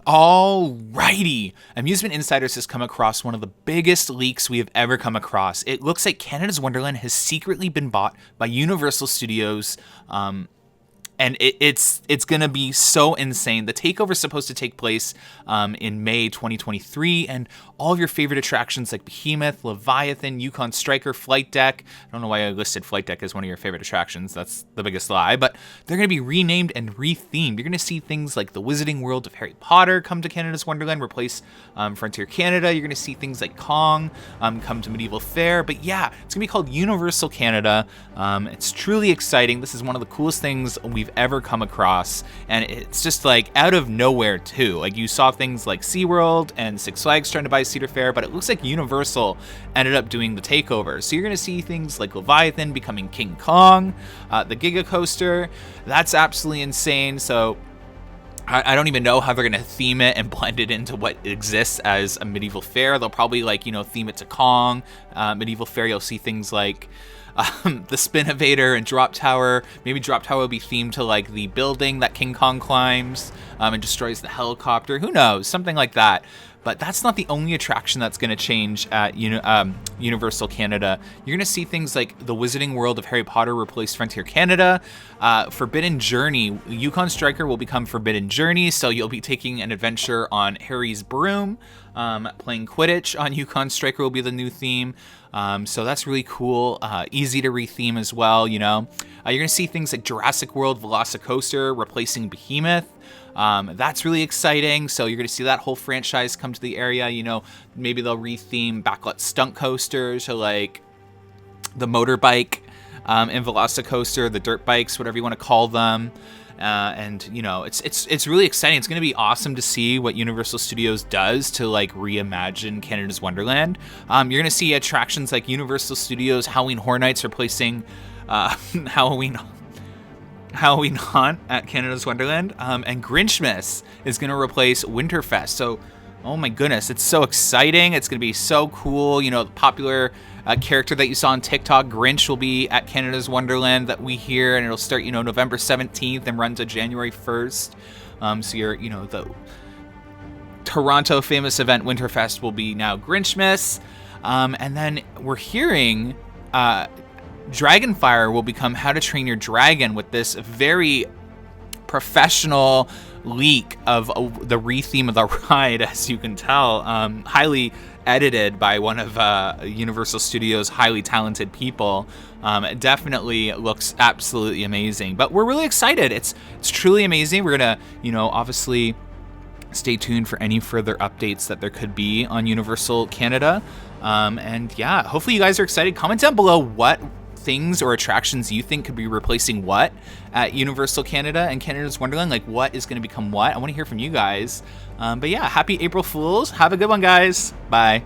Alrighty, Amusement Insiders has come across one of the biggest leaks we have ever come across. It looks like Canada's Wonderland has secretly been bought by Universal Studios, and it's going to be so insane. The takeover is supposed to take place in May 2023, and all of your favorite attractions like Behemoth, Leviathan, Yukon Striker, Flight Deck. I don't know why I listed Flight Deck as one of your favorite attractions. That's the biggest lie. But they're going to be renamed and rethemed. You're going to see things like the Wizarding World of Harry Potter come to Canada's Wonderland, replace Frontier Canada. You're going to see things like Kong come to Medieval Fair. But yeah, it's going to be called Universal Canada. It's truly exciting. This is one of the coolest things we've ever come across. And it's just like out of nowhere too. Like you saw things like SeaWorld and Six Flags trying to buy Cedar Fair, but it looks like Universal ended up doing the takeover. So you're going to see things like Leviathan becoming King Kong, the Giga Coaster. That's absolutely insane. So I don't even know how they're going to theme it and blend it into what exists as a medieval fair. They'll probably theme it to Kong. Medieval fair, you'll see things like the Spinovator and Drop Tower. Maybe Drop Tower will be themed to like the building that King Kong climbs and destroys the helicopter. Who knows? Something like that. But that's not the only attraction that's going to change at Universal Canada. You're going to see things like the Wizarding World of Harry Potter replace Frontier Canada. Forbidden Journey. Yukon Striker will become Forbidden Journey, so you'll be taking an adventure on Harry's broom. Playing Quidditch on Yukon Striker will be the new theme. So that's really cool. Easy to retheme as well, You're going to see things like Jurassic World Velocicoaster replacing Behemoth. That's really exciting. So you're going to see that whole franchise come to the area. Maybe they'll retheme backlot stunt coasters, so like the motorbike and Velocicoaster, the dirt bikes, whatever you want to call them. It's really exciting. It's going to be awesome to see what Universal Studios does to like reimagine Canada's Wonderland. You're going to see attractions like Universal Studios Halloween Horror Nights replacing Halloween Haunt at Canada's Wonderland, and Grinchmas is going to replace Winterfest. So, oh my goodness, it's so exciting. It's going to be so cool. The popular character that you saw on TikTok, Grinch, will be at Canada's Wonderland that we hear, and it'll start, November 17th and run to January 1st. So the Toronto famous event Winterfest will be now Grinchmas. And then we're hearing Dragonfire will become How to Train Your Dragon, with this very professional leak of the retheme of the ride, as you can tell, highly edited by one of Universal Studios' highly talented people. It definitely looks absolutely amazing, but we're really excited. It's truly amazing. We're gonna, obviously stay tuned for any further updates that there could be on Universal Canada. And yeah, hopefully you guys are excited. Comment down below what things or attractions you think could be replacing what at Universal Canada and Canada's Wonderland. Like, what is going to become what? I want to hear from you guys. But yeah, happy April Fools. Have a good one, guys. Bye.